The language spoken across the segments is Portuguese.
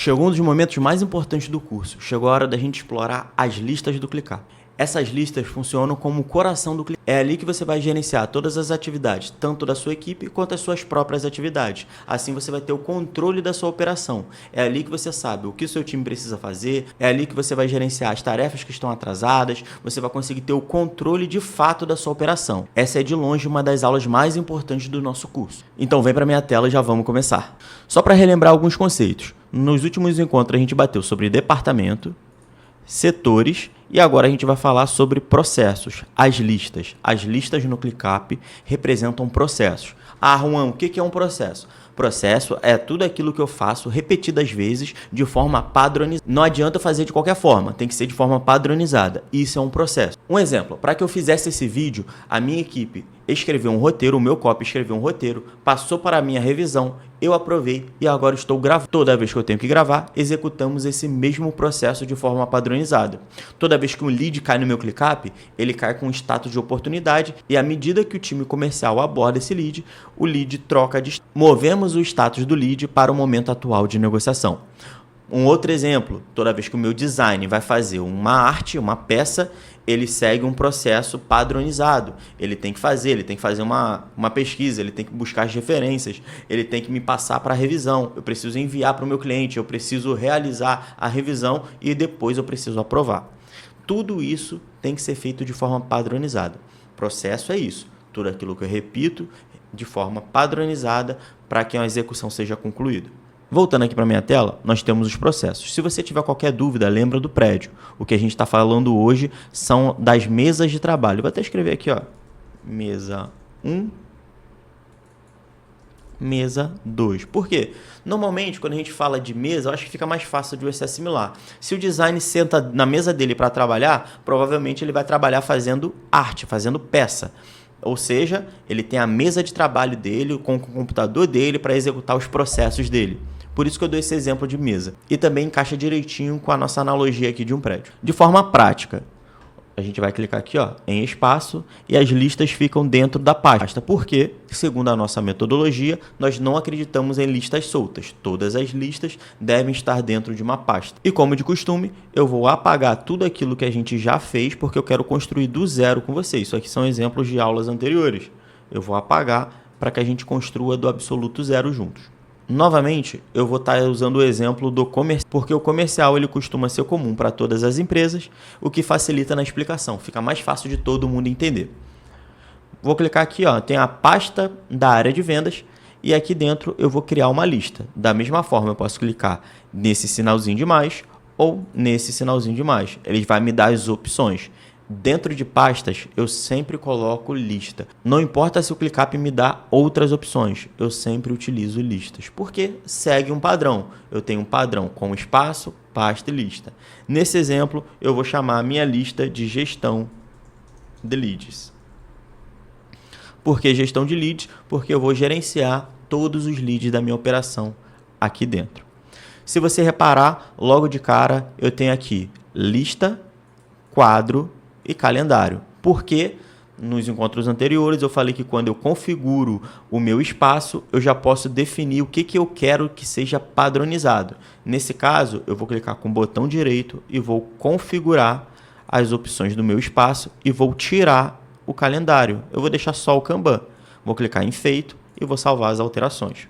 Chegou um dos momentos mais importantes do curso. Chegou a hora da gente explorar as listas do ClickUp. Essas listas funcionam como o coração do ClickUp. É ali que você vai gerenciar todas as atividades, tanto da sua equipe quanto as suas próprias atividades. Assim você vai ter o controle da sua operação. É ali que você sabe o que o seu time precisa fazer, é ali que você vai gerenciar as tarefas que estão atrasadas, você vai conseguir ter o controle de fato da sua operação. Essa é de longe uma das aulas mais importantes do nosso curso. Então vem para minha tela e já vamos começar. Só para relembrar alguns conceitos. Nos últimos encontros a gente bateu sobre departamento, setores e agora a gente vai falar sobre processos, as listas. As listas no ClickUp representam processos. Ah, Juan, o que é um processo? Processo é tudo aquilo que eu faço repetidas vezes de forma padronizada. Não adianta fazer de qualquer forma, tem que ser de forma padronizada. Isso é um processo. Um exemplo, para que eu fizesse esse vídeo, a minha equipe escreveu um roteiro, o meu copy escreveu um roteiro, passou para a minha revisão, eu aprovei e agora estou gravando. Toda vez que eu tenho que gravar, executamos esse mesmo processo de forma padronizada. Toda vez que um lead cai no meu ClickUp, ele cai com um status de oportunidade e à medida que o time comercial aborda esse lead, o lead troca de... Movemos o status do lead para o momento atual de negociação. Um outro exemplo, toda vez que o meu design vai fazer uma arte, uma peça, ele segue um processo padronizado. Ele tem que fazer uma pesquisa, ele tem que buscar as referências, ele tem que me passar para a revisão, eu preciso enviar para o meu cliente, eu preciso realizar a revisão e depois eu preciso aprovar. Tudo isso tem que ser feito de forma padronizada. Processo é isso, tudo aquilo que eu repito de forma padronizada para que a execução seja concluída. Voltando aqui para a minha tela, nós temos os processos. Se você tiver qualquer dúvida, lembra do prédio. O que a gente está falando hoje são das mesas de trabalho. Vou até escrever aqui, ó, mesa 1, mesa 2. Por quê? Normalmente, quando a gente fala de mesa, eu acho que fica mais fácil de você assimilar. Se o design senta na mesa dele para trabalhar, provavelmente ele vai trabalhar fazendo arte, fazendo peça. Ou seja, ele tem a mesa de trabalho dele com o computador dele para executar os processos dele. Por isso que eu dou esse exemplo de mesa. E também encaixa direitinho com a nossa analogia aqui de um prédio. De forma prática, a gente vai clicar aqui, ó, em espaço e as listas ficam dentro da pasta. Porque, segundo a nossa metodologia, nós não acreditamos em listas soltas. Todas as listas devem estar dentro de uma pasta. E como de costume, eu vou apagar tudo aquilo que a gente já fez porque eu quero construir do zero com vocês. Isso aqui são exemplos de aulas anteriores. Eu vou apagar para que a gente construa do absoluto zero juntos. Novamente, eu vou estar usando o exemplo do comercial, porque o comercial ele costuma ser comum para todas as empresas, o que facilita na explicação, fica mais fácil de todo mundo entender. Vou clicar aqui, ó, tem a pasta da área de vendas e aqui dentro eu vou criar uma lista. Da mesma forma, eu posso clicar nesse sinalzinho de mais ou nesse sinalzinho de mais. Ele vai me dar as opções. Dentro de pastas, eu sempre coloco lista. Não importa se o ClickUp me dá outras opções, eu sempre utilizo listas, porque segue um padrão. Eu tenho um padrão com espaço, pasta e lista. Nesse exemplo, eu vou chamar a minha lista de gestão de leads. Por que gestão de leads? Porque eu vou gerenciar todos os leads da minha operação aqui dentro. Se você reparar, logo de cara, eu tenho aqui lista, quadro e calendário. Porque nos encontros anteriores eu falei que quando eu configuro o meu espaço, eu já posso definir o que eu quero que seja padronizado. Nesse caso, eu vou clicar com o botão direito e vou configurar as opções do meu espaço e vou tirar o calendário. Eu vou deixar só o Kanban. Vou clicar em feito e vou salvar as alterações.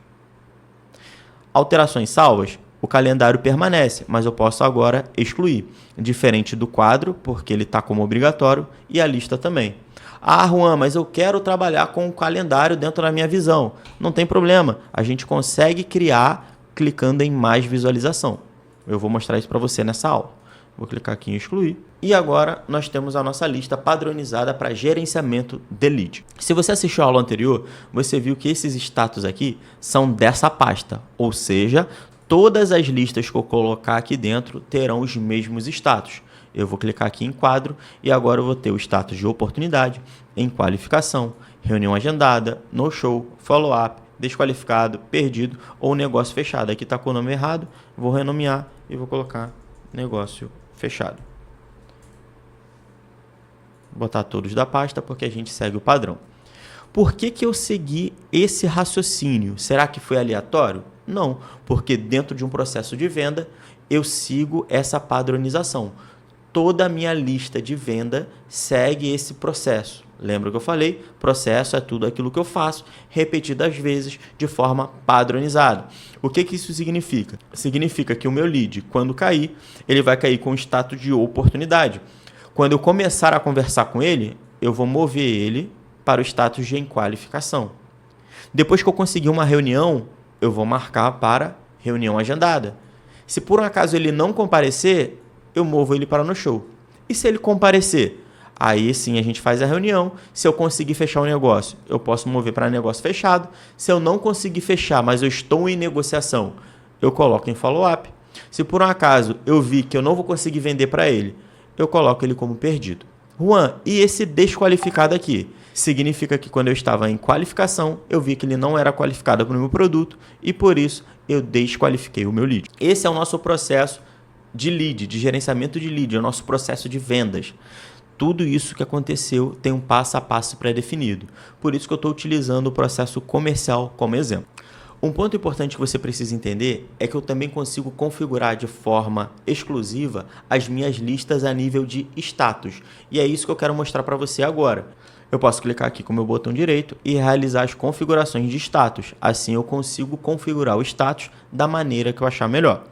Alterações salvas, o calendário permanece, mas eu posso agora excluir. Diferente do quadro, porque ele está como obrigatório, e a lista também. Ah, Juan, mas eu quero trabalhar com o calendário dentro da minha visão. Não tem problema, a gente consegue criar clicando em mais visualização. Eu vou mostrar isso para você nessa aula. Vou clicar aqui em excluir. E agora nós temos a nossa lista padronizada para gerenciamento de lead. Se você assistiu a aula anterior, você viu que esses status aqui são dessa pasta, ou seja, todas as listas que eu colocar aqui dentro terão os mesmos status. Eu vou clicar aqui em quadro e agora eu vou ter o status de oportunidade, em qualificação, reunião agendada, no show, follow-up, desqualificado, perdido ou negócio fechado. Aqui está com o nome errado, vou renomear e vou colocar negócio fechado. Vou botar todos da pasta porque a gente segue o padrão. Por que eu segui esse raciocínio? Será que foi aleatório? Não, porque dentro de um processo de venda, eu sigo essa padronização. Toda a minha lista de venda segue esse processo. Lembra que eu falei? Processo é tudo aquilo que eu faço repetidas vezes de forma padronizada. O que isso significa? Significa que o meu lead, quando cair, ele vai cair com o status de oportunidade. Quando eu começar a conversar com ele, eu vou mover ele para o status de em qualificação. Depois que eu conseguir uma reunião, eu vou marcar para reunião agendada. Se por um acaso ele não comparecer, eu movo ele para no show. E se ele comparecer? Aí sim a gente faz a reunião. Se eu conseguir fechar o negócio, eu posso mover para negócio fechado. Se eu não conseguir fechar, mas eu estou em negociação, eu coloco em follow-up. Se por um acaso eu vi que eu não vou conseguir vender para ele, eu coloco ele como perdido. Juan, e esse desqualificado aqui? Significa que quando eu estava em qualificação, eu vi que ele não era qualificado para o meu produto e por isso eu desqualifiquei o meu lead. Esse é o nosso processo de lead, de gerenciamento de lead, é o nosso processo de vendas. Tudo isso que aconteceu tem um passo a passo pré-definido. Por isso que eu estou utilizando o processo comercial como exemplo. Um ponto importante que você precisa entender é que eu também consigo configurar de forma exclusiva as minhas listas a nível de status. E é isso que eu quero mostrar para você agora. Eu posso clicar aqui com o meu botão direito e realizar as configurações de status. Assim eu consigo configurar o status da maneira que eu achar melhor.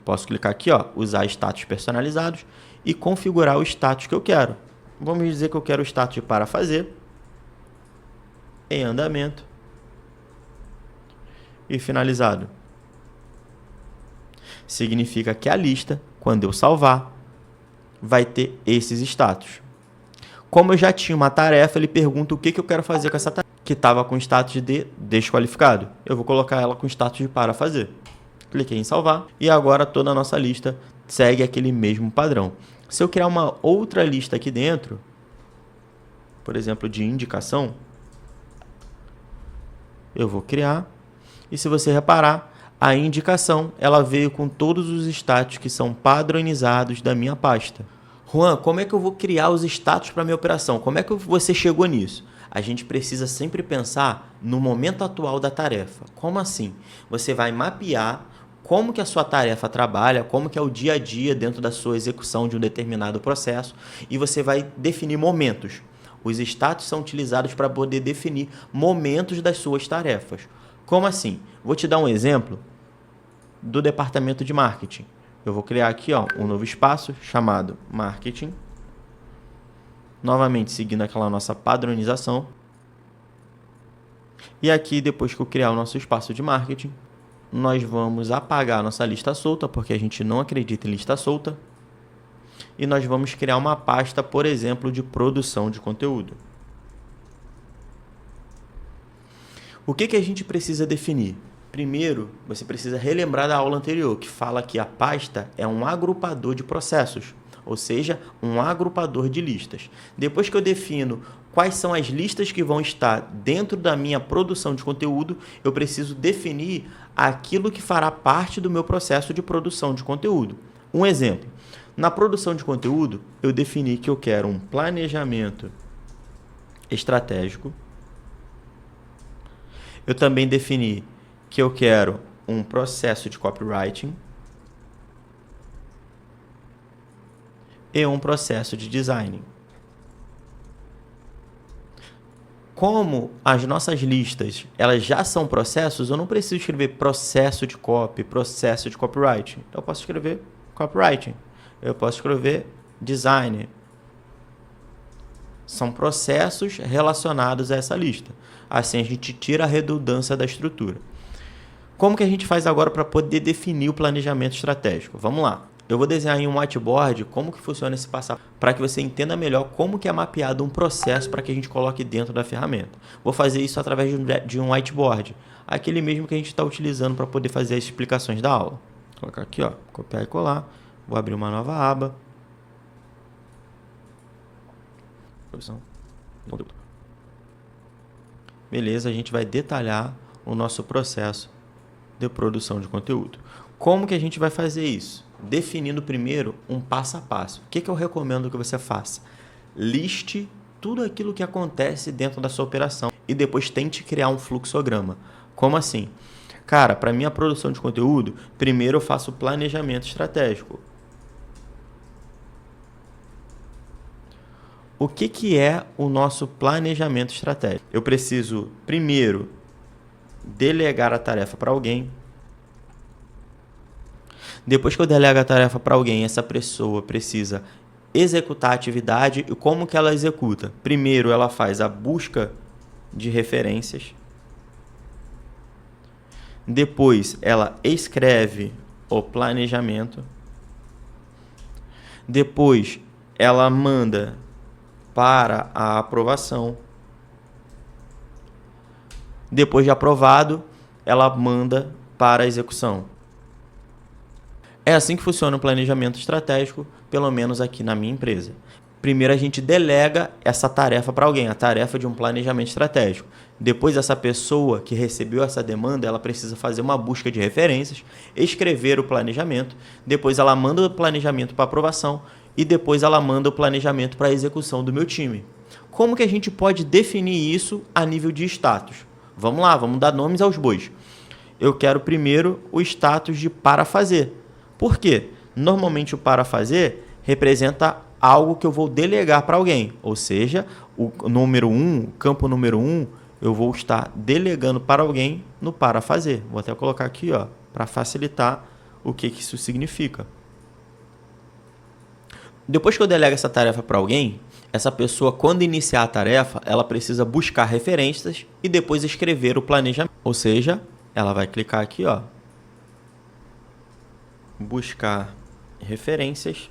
Posso clicar aqui, ó, usar status personalizados e configurar o status que eu quero. Vamos dizer que eu quero o status de para fazer, em andamento e finalizado. Significa que a lista, quando eu salvar, vai ter esses status. Como eu já tinha uma tarefa, ele pergunta o que eu quero fazer com essa tarefa, que estava com status de desqualificado. Eu vou colocar ela com status de para fazer. Cliquei em salvar e agora toda a nossa lista segue aquele mesmo padrão. Se eu criar uma outra lista aqui dentro, por exemplo, de indicação, eu vou criar. E se você reparar, a indicação ela veio com todos os status que são padronizados da minha pasta. Juan, como é que eu vou criar os status para minha operação? Como é que você chegou nisso? A gente precisa sempre pensar no momento atual da tarefa. Como assim? Você vai mapear como que a sua tarefa trabalha, como que é o dia a dia dentro da sua execução de um determinado processo e você vai definir momentos. Os status são utilizados para poder definir momentos das suas tarefas. Como assim? Vou te dar um exemplo do departamento de marketing. Eu vou criar aqui um novo espaço chamado marketing. Novamente seguindo aquela nossa padronização. E aqui, depois que eu criar o nosso espaço de marketing, nós vamos apagar a nossa lista solta, porque a gente não acredita em lista solta. E nós vamos criar uma pasta, por exemplo, de produção de conteúdo. O que a gente precisa definir? Primeiro, você precisa relembrar da aula anterior, que fala que a pasta é um agrupador de processos, ou seja, um agrupador de listas. Depois que eu defino quais são as listas que vão estar dentro da minha produção de conteúdo, eu preciso definir aquilo que fará parte do meu processo de produção de conteúdo. Um exemplo, na produção de conteúdo, eu defini que eu quero um planejamento estratégico. Eu também defini que eu quero um processo de copywriting e um processo de design. Como as nossas listas elas já são processos, eu não preciso escrever processo de copy, processo de copywriting. Eu posso escrever copywriting, eu posso escrever design. São processos relacionados a essa lista. Assim a gente tira a redundância da estrutura. Como que a gente faz agora para poder definir o planejamento estratégico? Vamos lá. Eu vou desenhar em um whiteboard como que funciona esse passo para que você entenda melhor como que é mapeado um processo para que a gente coloque dentro da ferramenta. Vou fazer isso através de um whiteboard, aquele mesmo que a gente está utilizando para poder fazer as explicações da aula. Vou colocar aqui, copiar e colar. Vou abrir uma nova aba. Beleza, a gente vai detalhar o nosso processo de produção de conteúdo. Como que a gente vai fazer isso? Definindo primeiro um passo a passo. O que eu recomendo que você faça? Liste tudo aquilo que acontece dentro da sua operação e depois tente criar um fluxograma. Como assim? Cara, para minha produção de conteúdo, primeiro eu faço o planejamento estratégico. O que é o nosso planejamento estratégico? Eu preciso, primeiro, delegar a tarefa para alguém. Depois que eu delego a tarefa para alguém, essa pessoa precisa executar a atividade. E como que ela executa? Primeiro, ela faz a busca de referências. Depois, ela escreve o planejamento. Depois, ela manda para a aprovação. Depois de aprovado, ela manda para a execução. É assim que funciona o planejamento estratégico, pelo menos aqui na minha empresa. Primeiro a gente delega essa tarefa para alguém, a tarefa de um planejamento estratégico. Depois essa pessoa que recebeu essa demanda, ela precisa fazer uma busca de referências, escrever o planejamento, depois ela manda o planejamento para aprovação e depois ela manda o planejamento para a execução do meu time. Como que a gente pode definir isso a nível de status? Vamos lá, vamos dar nomes aos bois. Eu quero primeiro o status de para fazer. Por quê? Normalmente o para fazer representa algo que eu vou delegar para alguém. Ou seja, o campo número 1, eu vou estar delegando para alguém no para fazer. Vou até colocar aqui, para facilitar o que isso significa. Depois que eu delego essa tarefa para alguém, essa pessoa, quando iniciar a tarefa, ela precisa buscar referências e depois escrever o planejamento. Ou seja, ela vai clicar aqui, buscar referências,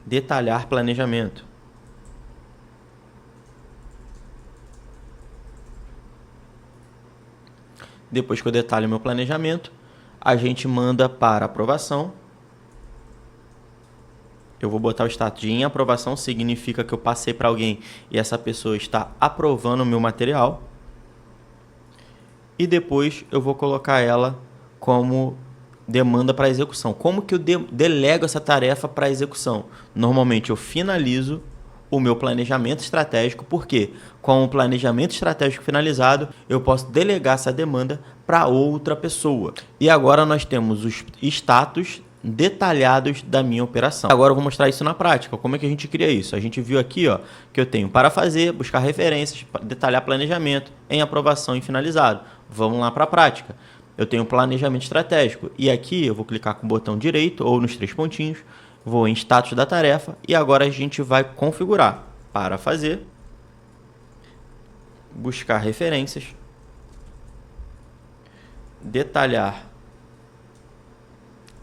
detalhar planejamento. Depois que eu detalho meu planejamento, a gente manda para aprovação. Eu vou botar o status de em aprovação, significa que eu passei para alguém e essa pessoa está aprovando o meu material. E depois eu vou colocar ela como demanda para execução. Como que eu delego essa tarefa para execução? Normalmente eu finalizo o meu planejamento estratégico, porque com o planejamento estratégico finalizado, eu posso delegar essa demanda para outra pessoa. E agora nós temos os status detalhados da minha operação. Agora eu vou mostrar isso na prática. Como é que a gente cria isso? A gente viu aqui que eu tenho para fazer, buscar referências, detalhar planejamento, em aprovação e finalizado. Vamos lá para a prática. Eu tenho planejamento estratégico e aqui eu vou clicar com o botão direito ou nos 3 pontinhos, vou em status da tarefa e agora a gente vai configurar para fazer, buscar referências, detalhar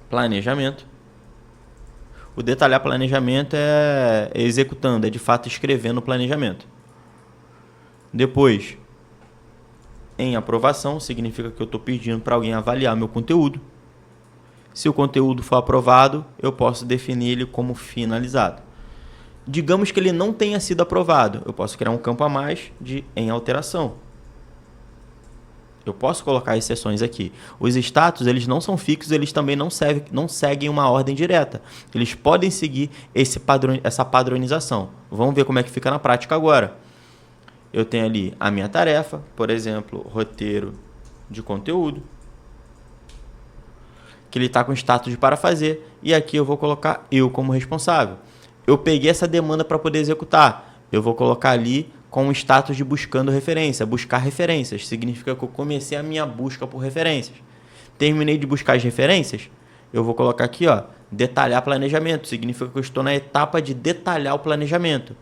planejamento. O detalhar planejamento é executando, é de fato escrevendo o planejamento. Depois, em aprovação, significa que eu estou pedindo para alguém avaliar meu conteúdo. Se o conteúdo for aprovado, eu posso definir ele como finalizado. Digamos que ele não tenha sido aprovado, eu posso criar um campo a mais de em alteração. Eu posso colocar exceções aqui. Os status, eles não são fixos, eles também não seguem uma ordem direta. Eles podem seguir essa padronização. Vamos ver como é que fica na prática agora. Eu tenho ali a minha tarefa, por exemplo, roteiro de conteúdo, que ele está com status de para fazer, e aqui eu vou colocar eu como responsável. Eu peguei essa demanda para poder executar, eu vou colocar ali com o status de buscando referência, buscar referências, significa que eu comecei a minha busca por referências. Terminei de buscar as referências, eu vou colocar aqui, detalhar planejamento, significa que eu estou na etapa de detalhar o planejamento.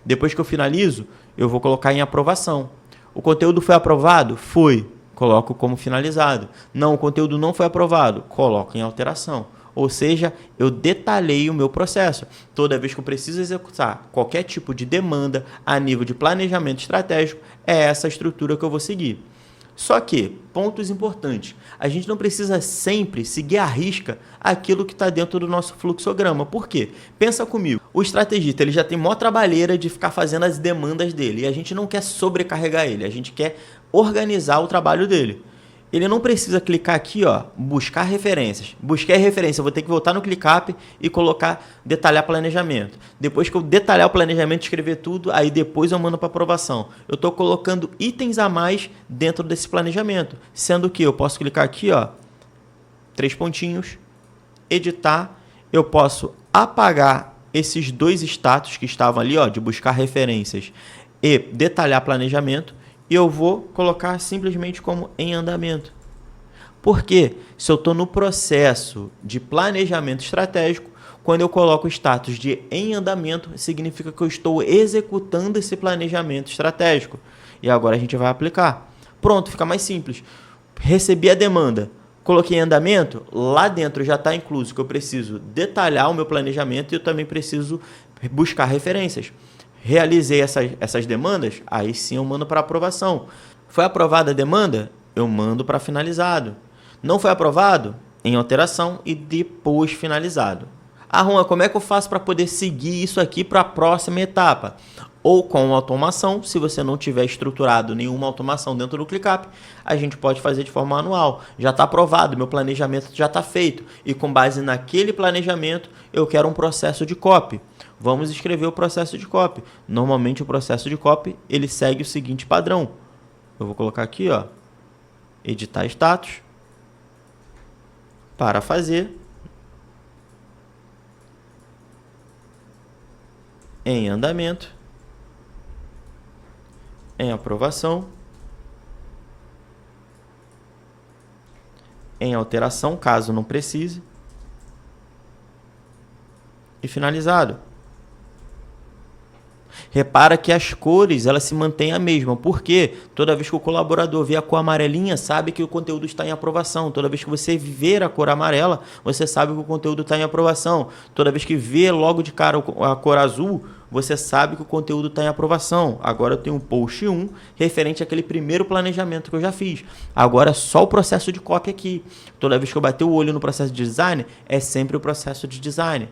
Depois que eu finalizo, eu vou colocar em aprovação. O conteúdo foi aprovado? Foi. Coloco como finalizado. Não, o conteúdo não foi aprovado. Coloco em alteração. Ou seja, eu detalhei o meu processo. Toda vez que eu preciso executar qualquer tipo de demanda a nível de planejamento estratégico, é essa estrutura que eu vou seguir. Só que, pontos importantes, a gente não precisa sempre seguir à risca aquilo que está dentro do nosso fluxograma. Por quê? Pensa comigo, o estrategista ele já tem maior trabalheira de ficar fazendo as demandas dele e a gente não quer sobrecarregar ele, a gente quer organizar o trabalho dele. ele não precisa clicar aqui, ó, buscar referências. Busquei a referência, eu vou ter que voltar no ClickUp e colocar detalhar planejamento. Depois que eu detalhar o planejamento, escrever tudo, aí depois eu mando para aprovação. Eu estou colocando itens a mais dentro desse planejamento, sendo que eu posso clicar aqui, ó, 3 pontinhos, editar, eu posso apagar esses 2 status que estavam ali, ó, de buscar referências e detalhar planejamento, e eu vou colocar simplesmente como em andamento. Porque se eu estou no processo de planejamento estratégico, quando eu coloco o status de em andamento, significa que eu estou executando esse planejamento estratégico. E agora a gente vai aplicar. Pronto, fica mais simples. Recebi a demanda, coloquei em andamento, lá dentro já está incluso que eu preciso detalhar o meu planejamento e eu também preciso buscar referências. Realizei essas demandas, aí sim eu mando para aprovação. Foi aprovada a demanda? Eu mando para finalizado. Não foi aprovado? Em alteração e depois finalizado. Ah, Juan, como é que eu faço para poder seguir isso aqui para a próxima etapa? Ou com automação, se você não tiver estruturado nenhuma automação dentro do ClickUp, a gente pode fazer de forma manual. Já está aprovado, meu planejamento já está feito. E com base naquele planejamento, eu quero um processo de copy. Vamos escrever o processo de copy. Normalmente o processo de copy, ele segue o seguinte padrão. Eu vou colocar aqui, ó, editar status, para fazer, em andamento, em aprovação, em alteração, caso não precise, e finalizado. Repara que as cores elas se mantêm a mesma, porque toda vez que o colaborador vê a cor amarelinha, sabe que o conteúdo está em aprovação. Toda vez que você ver a cor amarela, você sabe que o conteúdo está em aprovação. Toda vez que vê logo de cara a cor azul, você sabe que o conteúdo está em aprovação. Agora eu tenho um post 1 referente àquele primeiro planejamento que eu já fiz. Agora é só o processo de copy aqui. Toda vez que eu bater o olho no processo de design, é sempre o processo de design.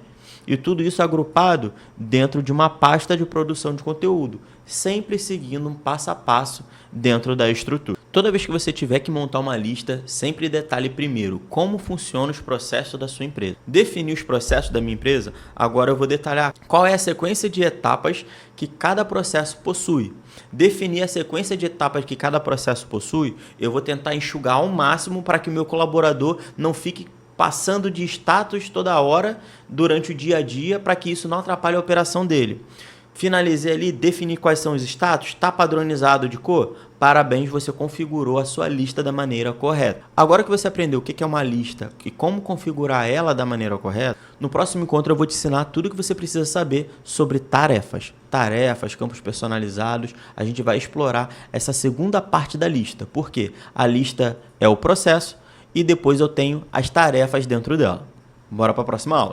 E tudo isso agrupado dentro de uma pasta de produção de conteúdo, sempre seguindo um passo a passo dentro da estrutura. Toda vez que você tiver que montar uma lista, sempre detalhe primeiro como funcionam os processos da sua empresa. Definir os processos da minha empresa, agora eu vou detalhar qual é a sequência de etapas que cada processo possui. Definir a sequência de etapas que cada processo possui, eu vou tentar enxugar ao máximo para que o meu colaborador não fique passando de status toda hora durante o dia a dia para que isso não atrapalhe a operação dele. Finalizei ali, definir quais são os status, está padronizado de cor? Parabéns, você configurou a sua lista da maneira correta. Agora que você aprendeu o que é uma lista e como configurar ela da maneira correta, no próximo encontro eu vou te ensinar tudo o que você precisa saber sobre tarefas. Tarefas, campos personalizados, a gente vai explorar essa segunda parte da lista. Por quê? A lista é o processo, e depois eu tenho as tarefas dentro dela. Bora para a próxima aula.